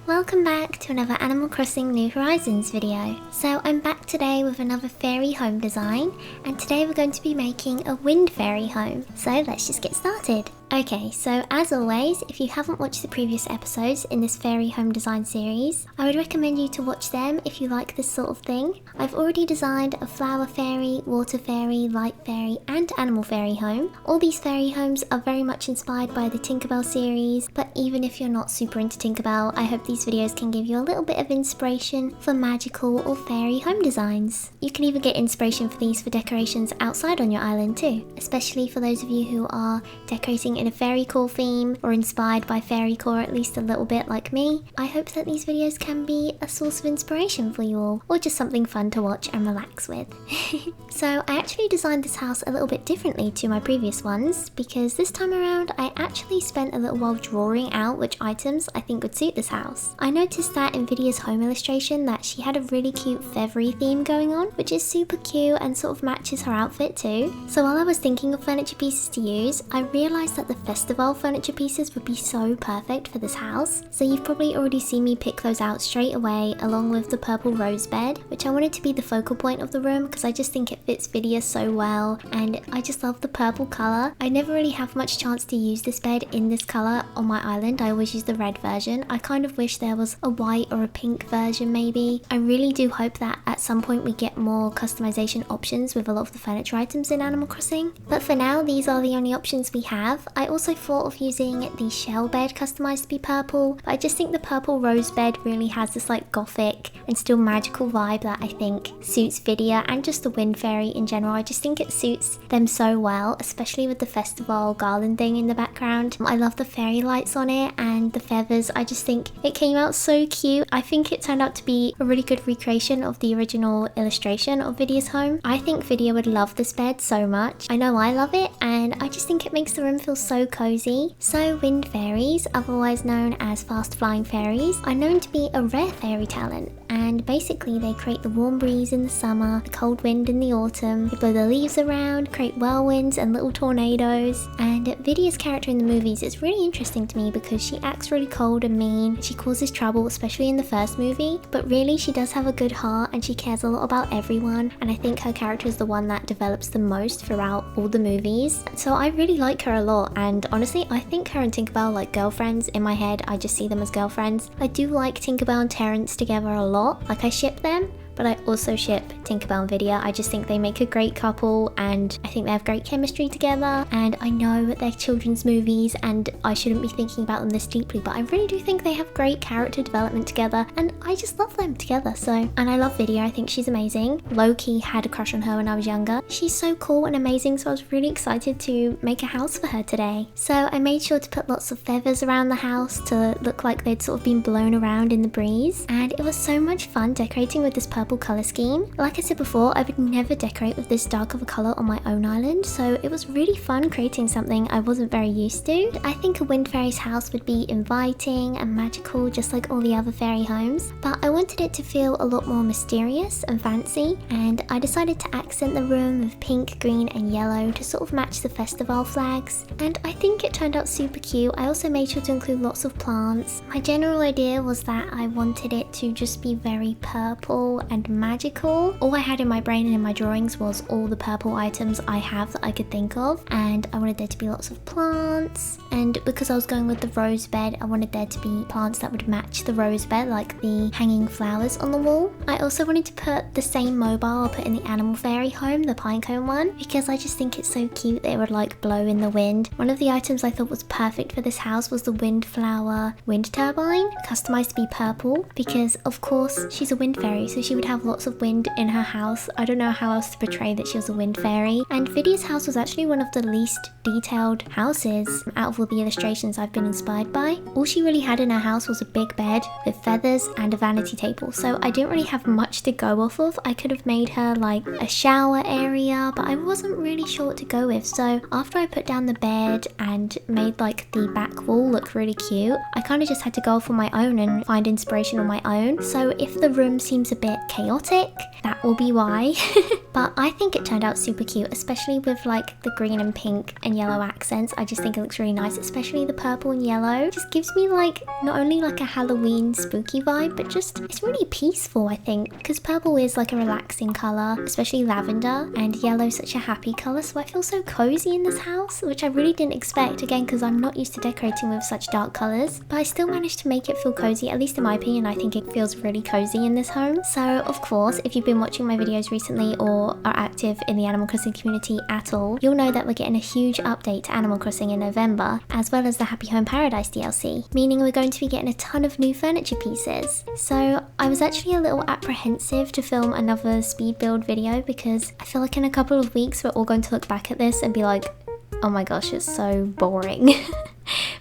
Welcome back to another Animal Crossing New Horizons video. So I'm back today with another fairy home design, and today we're going to be making a wind fairy home. So let's just get started. Okay, so as always, if you haven't watched the previous episodes in this fairy home design series, I would recommend you to watch them if you like this sort of thing. I've already designed a flower fairy, water fairy, light fairy and animal fairy home. All these fairy homes are very much inspired by the Tinkerbell series, but even if you're not super into Tinkerbell, I hope these videos can give you a little bit of inspiration for magical or fairy home designs. You can even get inspiration for these for decorations outside on your island too, especially for those of you who are decorating in a fairycore theme or inspired by fairycore at least a little bit like me. I hope that these videos can be a source of inspiration for you all, or just something fun to watch and relax with. So I actually designed this house a little bit differently to my previous ones, because this time around I actually spent a little while drawing out which items I think would suit this house. I noticed that in Vidia's home illustration that she had a really cute feathery theme going on, which is super cute and sort of matches her outfit too. So while I was thinking of furniture pieces to use, I realised that the festival furniture pieces would be so perfect for this house. So you've probably already seen me pick those out straight away, along with the purple rose bed, which I wanted to be the focal point of the room because I just think it fits Vidia so well, and I just love the purple colour. I never really have much chance to use this bed in this colour on my island. I always use the red version. I kind of wish there was a white or a pink version maybe. I really do hope that at some point we get more customization options with a lot of the furniture items in Animal Crossing. But for now, these are the only options we have. I also thought of using the shell bed customized to be purple, but I just think the purple rose bed really has this like gothic and still magical vibe that I think suits Vidia and just the wind fairy in general. I just think it suits them so well, especially with the festival garland thing in the background. I love the fairy lights on it and the feathers. I just think it came out so cute. I think it turned out to be a really good recreation of the original illustration of Vidia's home. I think Vidia would love this bed so much. I know I love it, and I just think it makes the room feel so cozy. So wind fairies, otherwise known as fast flying fairies, are known to be a rare fairy talent, and basically they create the warm breeze in the summer, the cold wind in the autumn, they blow the leaves around, create whirlwinds and little tornadoes. And Vidia's character in the movies is really interesting to me because she acts really cold and mean, she causes trouble, especially in the first movie, but really she does have a good heart and she cares a lot about everyone, and I think her character is the one that develops the most throughout all the movies. So I really like her a lot, and honestly I think her and Tinkerbell like girlfriends. In my head I just see them as girlfriends. I do like Tinkerbell and Terrence together a lot, like I ship them, but I also ship Tinkerbell and Vidia. I just think they make a great couple and I think they have great chemistry together, and I know that they're children's movies and I shouldn't be thinking about them this deeply, but I really do think they have great character development together and I just love them together. So, and I love Vidia, I think she's amazing. Low-key had a crush on her when I was younger. She's so cool and amazing, so I was really excited to make a house for her today. So I made sure to put lots of feathers around the house to look like they'd sort of been blown around in the breeze, and it was so much fun decorating with this purple colour scheme. Like I said before, I would never decorate with this dark of a colour on my own island, so it was really fun creating something I wasn't very used to. I think a wind fairy's house would be inviting and magical just like all the other fairy homes, but I wanted it to feel a lot more mysterious and fancy, and I decided to accent the room with pink, green and yellow to sort of match the festival flags, and I think it turned out super cute. I also made sure to include lots of plants. My general idea was that I wanted it to just be very purple and magical. All I had in my brain and in my drawings was all the purple items I have that I could think of, and I wanted there to be lots of plants, and because I was going with the rose bed, I wanted there to be plants that would match the rose bed, like the hanging flowers on the wall. I also wanted to put the same mobile I put in the animal fairy home, the pinecone one, because I just think it's so cute that it would like blow in the wind. One of the items I thought was perfect for this house was the wind flower wind turbine, customized to be purple, because of course she's a wind fairy, so she would have lots of wind in her house. I don't know how else to portray that she was a wind fairy. And Vidia's house was actually one of the least detailed houses out of all the illustrations I've been inspired by. All she really had in her house was a big bed with feathers and a vanity table, so I didn't really have much to go off of. I could have made her like a shower area, but I wasn't really sure what to go with. So after I put down the bed and made like the back wall look really cute, I kind of just had to go off on my own and find inspiration on my own. So if the room seems a bit chaotic. That will be why. But I think it turned out super cute, especially with like the green and pink and yellow accents. I just think it looks really nice, especially the purple and yellow. Just gives me like not only like a Halloween spooky vibe, but just it's really peaceful, I think, because purple is like a relaxing color, especially lavender, and yellow such a happy color. So I feel so cozy in this house, which I really didn't expect, again, because I'm not used to decorating with such dark colors, but I still managed to make it feel cozy. At least in my opinion, I think it feels really cozy in this home. So of course, if you've been watching my videos recently or are active in the Animal Crossing community at all, you'll know that we're getting a huge update to Animal Crossing in November, as well as the Happy Home Paradise DLC, meaning we're going to be getting a ton of new furniture pieces. So I was actually a little apprehensive to film another speed build video because I feel like in a couple of weeks we're all going to look back at this and be like, oh my gosh, it's so boring.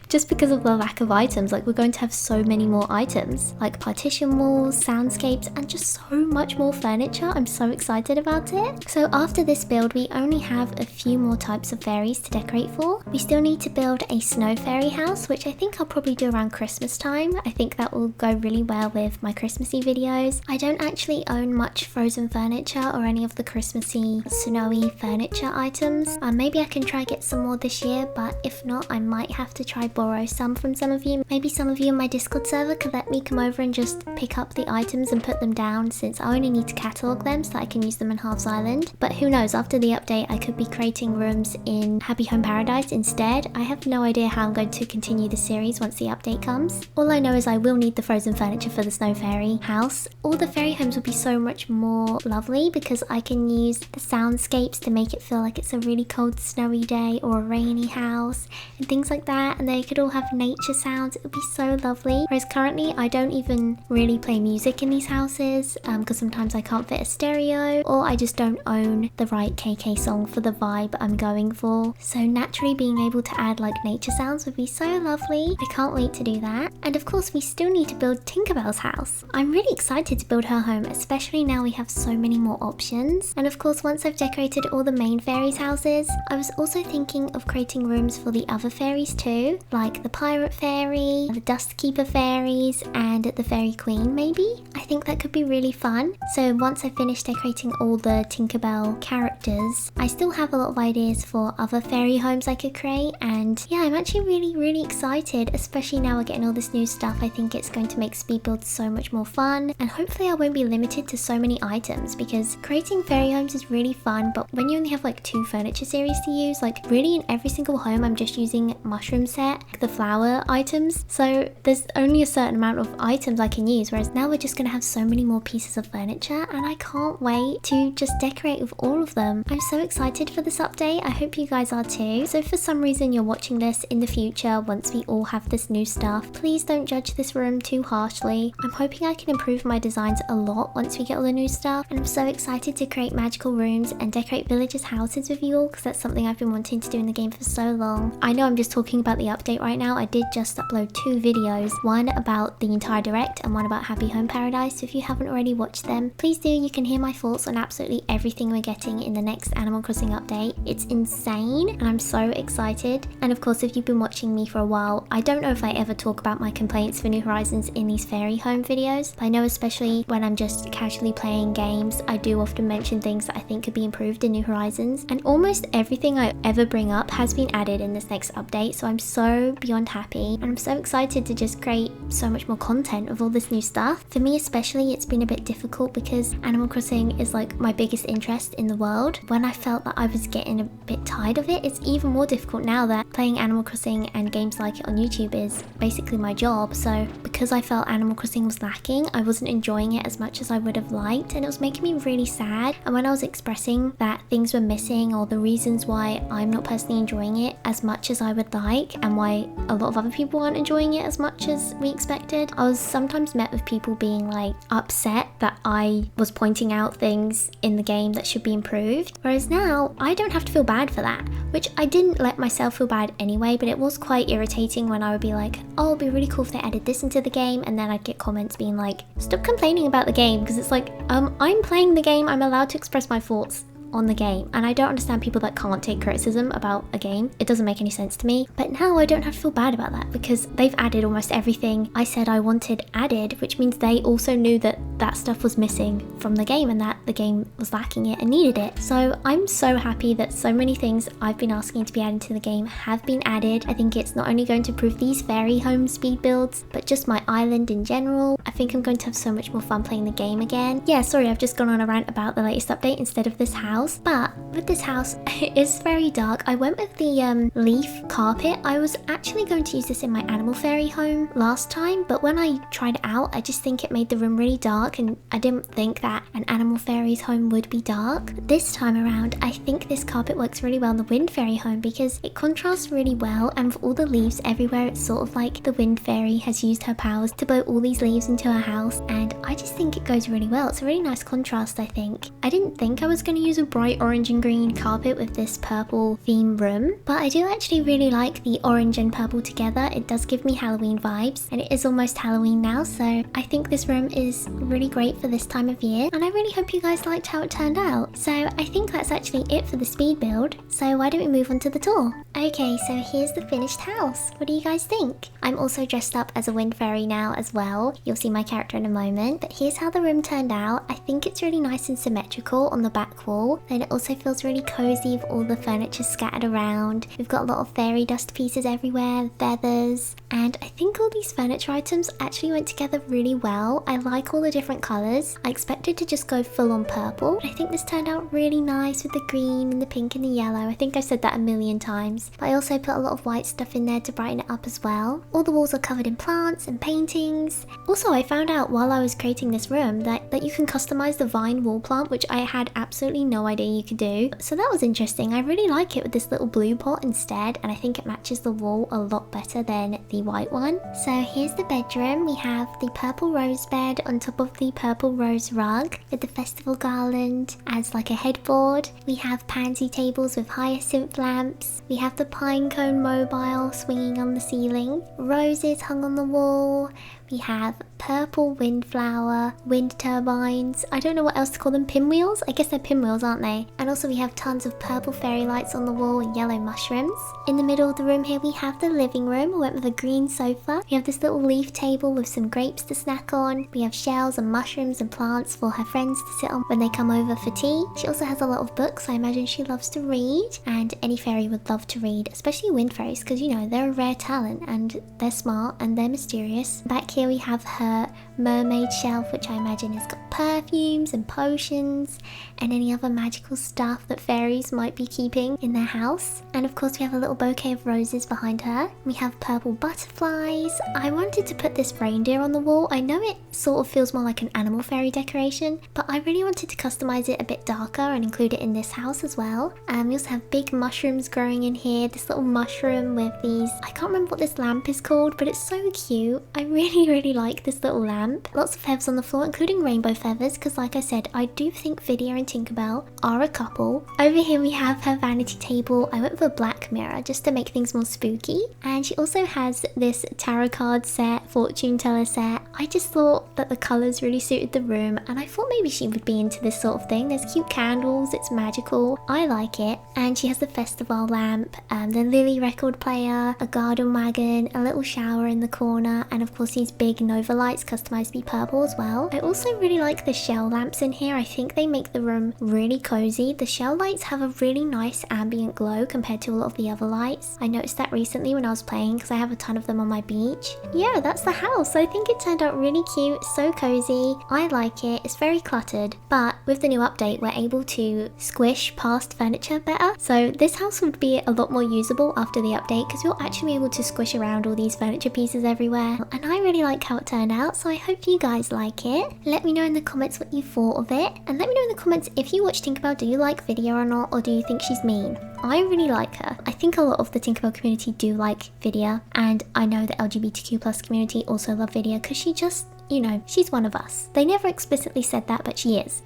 Just because of the lack of items. Like, we're going to have so many more items, like partition walls, soundscapes, and just so much more furniture. I'm so excited about it. So after this build, we only have a few more types of fairies to decorate for. We still need to build a snow fairy house, which I think I'll probably do around Christmas time. I think that will go really well with my Christmassy videos. I don't actually own much frozen furniture or any of the Christmassy snowy furniture items. Maybe I can try get some more this year, but if not, I might have to try borrow some from some of you. Maybe some of you in my Discord server could let me come over and just pick up the items and put them down, since I only need to catalogue them so that I can use them in Halves Island. But who knows, after the update I could be creating rooms in Happy Home Paradise instead. I have no idea how I'm going to continue the series once the update comes. All I know is I will need the frozen furniture for the snow fairy house. All the fairy homes will be so much more lovely because I can use the soundscapes to make it feel like it's a really cold snowy day or a rainy house and things like that, and they could all have nature sounds. It would be so lovely. Whereas currently I don't even really play music in these houses because sometimes I can't fit a stereo, or I just don't own the right KK song for the vibe I'm going for. So naturally being able to add like nature sounds would be so lovely. I can't wait to do that. And of course we still need to build Tinkerbell's house. I'm really excited to build her home, especially now we have so many more options. And of course once I've decorated all the main fairies' houses, I was also thinking of creating rooms for the other fairies too, like the pirate fairy, the dust keeper fairies, and the fairy queen maybe. I think that could be really fun. So once I finish decorating all the Tinkerbell characters, I still have a lot of ideas for other fairy homes I could create, and yeah, I'm actually really excited, especially now we're getting all this new stuff. I think it's going to make speed builds so much more fun, and hopefully I won't be limited to so many items, because creating fairy homes is really fun, but when you only have like 2 furniture series to use, like really in every single home I'm just using mushroom set, the flower items, so there's only a certain amount of items I can use, whereas now we're just going to have so many more pieces of furniture, and I can't wait to just decorate with all of them. I'm so excited for this update. I hope you guys are too. So if for some reason you're watching this in the future once we all have this new stuff, please don't judge this room too harshly. I'm hoping I can improve my designs a lot once we get all the new stuff, and I'm so excited to create magical rooms and decorate villagers' houses with you all, because that's something I've been wanting to do in the game for so long. I know I'm just talking about the update right now. I did just upload 2 videos, one about the entire direct and one about Happy Home Paradise, so if you haven't already watched them, please do. You can hear my thoughts on absolutely everything we're getting in the next Animal Crossing update. It's insane and I'm so excited. And of course, if you've been watching me for a while, I don't know if I ever talk about my complaints for New Horizons in these fairy home videos, but I know especially when I'm just casually playing games, I do often mention things that I think could be improved in New Horizons, and almost everything I ever bring up has been added in this next update, so I'm so beyond happy, and I'm so excited to just create so much more content of all this new stuff. For me especially, it's been a bit difficult because Animal Crossing is like my biggest interest in the world. When I felt that I was getting a bit tired of it, it's even more difficult now that playing Animal Crossing and games like it on YouTube is basically my job. So because I felt Animal Crossing was lacking, I wasn't enjoying it as much as I would have liked, and it was making me really sad. And when I was expressing that things were missing, or the reasons why I'm not personally enjoying it as much as I would like, and why a lot of other people aren't enjoying it as much as we expected, I was sometimes met with people being like upset that I was pointing out things in the game that should be improved. Whereas now I don't have to feel bad for that, which I didn't let myself feel bad anyway, but it was quite irritating when I would be like, oh, it'd be really cool if they added this into the game, and then I'd get comments being like, stop complaining about the game, because it's like, I'm playing the game, I'm allowed to express my thoughts on the game, and I don't understand people that can't take criticism about a game. It doesn't make any sense to me, but now I don't have to feel bad about that because they've added almost everything I said I wanted added, which means they also knew that that stuff was missing from the game and that the game was lacking it and needed it. So I'm so happy that so many things I've been asking to be added to the game have been added. I think it's not only going to improve these fairy home speed builds, but just my island in general. I think I'm going to have so much more fun playing the game again. Yeah, sorry, I've just gone on a rant about the latest update instead of this house, but with this house, it's very dark. I went with the leaf carpet. I was actually going to use this in my animal fairy home last time, but when I tried it out, I just think it made the room really dark, and I didn't think that an animal fairy's home would be dark. This time around, I think this carpet works really well in the wind fairy home because it contrasts really well, and with all the leaves everywhere, it's sort of like the wind fairy has used her powers to blow all these leaves into her house, and I just think it goes really well. It's a really nice contrast, I think. I didn't think I was going to use a bright orange and green carpet with this purple theme room, but I do actually really like the orange and purple together. It does give me Halloween vibes, and it is almost Halloween now, so I think this room is really great for this time of year, and I really hope you guys liked how it turned out. So I think that's actually it for the speed build, so why don't we move on to the tour? Okay, so here's the finished house. What do you guys think? I'm also dressed up as a wind fairy now as well. You'll see my character in a moment, but here's how the room turned out. I think it's really nice and symmetrical on the back wall, and it also feels really cozy with all the furniture scattered around. We've got a lot of fairy dust pieces everywhere, feathers, and I think all these furniture items actually went together really well. I like all the different colours. I expected to just go full on purple, but I think this turned out really nice with the green and the pink and the yellow. I think I've said that a million times, but I also put a lot of white stuff in there to brighten it up as well. All the walls are covered in plants and paintings. Also, I found out while I was creating this room that you can customize the vine wall plant, which I had absolutely no idea you could do. So that was interesting. I really like it with this little blue pot instead, and I think it matches the wall a lot better than the white one. So here's the bedroom. We have the purple rose bed on top of the purple rose rug with the festival garland as like a headboard. We have pansy tables with hyacinth lamps. We have the pine cone mobile swinging on the ceiling. Roses hung on the wall. We have purple windflower, wind turbines. I don't know what else to call them, pinwheels? I guess they're pinwheels, aren't they? And also we have tons of purple fairy lights on the wall and yellow mushrooms. In the middle of the room here we have the living room. I went with a green sofa. We have this little leaf table with some grapes to snack on. We have shells and mushrooms and plants for her friends to sit on when they come over for tea. She also has a lot of books. I imagine she loves to read, and any fairy would love to read, especially wind fairies, because you know, they're a rare talent and they're smart and they're mysterious. Back here we have her mermaid shelf, which I imagine has got perfumes and potions and any other magical stuff that fairies might be keeping in their house. And of course we have a little bouquet of roses behind her. We have purple butterflies. I wanted to put this reindeer on the wall. I know it sort of feels more like an animal fairy decoration, but I really wanted to customize it a bit darker and include it in this house as well. We also have big mushrooms growing in here. This little mushroom with these, I can't remember what this lamp is called, but it's so cute. I really like this little lamp. Lots of feathers on the floor, including rainbow feathers, because like I said, I do think Vidya and Tinkerbell are a couple. Over here we have her vanity table. I went with a black mirror just to make things more spooky. And she also has this tarot card set, fortune teller set. I just thought that the colours really suited the room, and I thought maybe she would be into this sort of thing. There's cute candles, it's magical. I like it. And she has the festival lamp, the Lily record player, a garden wagon, a little shower in the corner, and of course these big Nova lights customized to be purple as well. I also really like the shell lamps in here. I think they make the room really cozy. The shell lights have a really nice ambient glow compared to a lot of the other lights. I noticed that recently when I was playing because I have a ton of them on my beach. Yeah, that's the house. I think it turned out really cute, so cozy. I like it. It's very cluttered, but with the new update we're able to squish past furniture better. So this house would be a lot more usable after the update because you'll actually be able to squish around all these furniture pieces everywhere. And I really like how it turned out, so I hope you guys like it. Let me know in the comments what you thought of it, and let me know in the comments if you watch Tinkerbell, do you like Vidya or not, or do you think she's mean? I really like her. I think a lot of the Tinkerbell community do like Vidya, and I know the LGBTQ+ community also love Vidya because she just, you know, she's one of us. They never explicitly said that, but she is.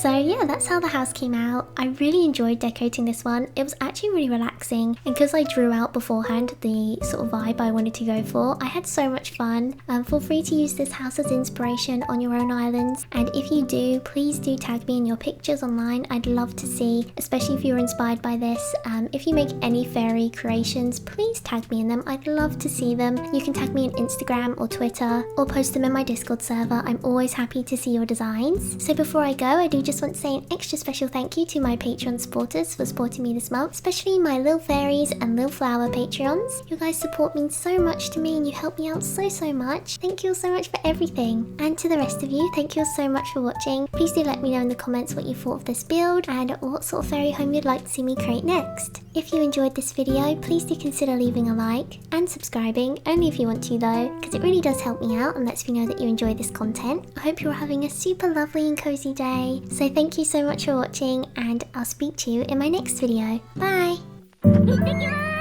So yeah, that's how the house came out. I really enjoyed decorating this one. It was actually really relaxing, and because I drew out beforehand the sort of vibe I wanted to go for, I had so much fun. Feel free to use this house as inspiration on your own islands, and if you do, please do tag me in your pictures online. I'd love to see, especially if you're inspired by this. If you make any fairy creations, please tag me in them. I'd love to see them. You can tag me on Instagram or Twitter, or post them in my Discord server. I'm always happy to see your designs. So before I go, I do just want to say an extra special thank you to my Patreon supporters for supporting me this month, especially my Lil Fairies and Lil Flower Patreons. You guys support me so much to me, and you help me out so much. Thank you all so much for everything. And to the rest of you, thank you all so much for watching. Please do let me know in the comments what you thought of this build and what sort of fairy home you'd like to see me create next. If you enjoyed this video, please do consider leaving a like and subscribing, only if you want to though, because it really does help me out and lets me know that you enjoy this content. I hope you're having a super lovely and cozy day. So thank you so much for watching, and I'll speak to you in my next video. Bye!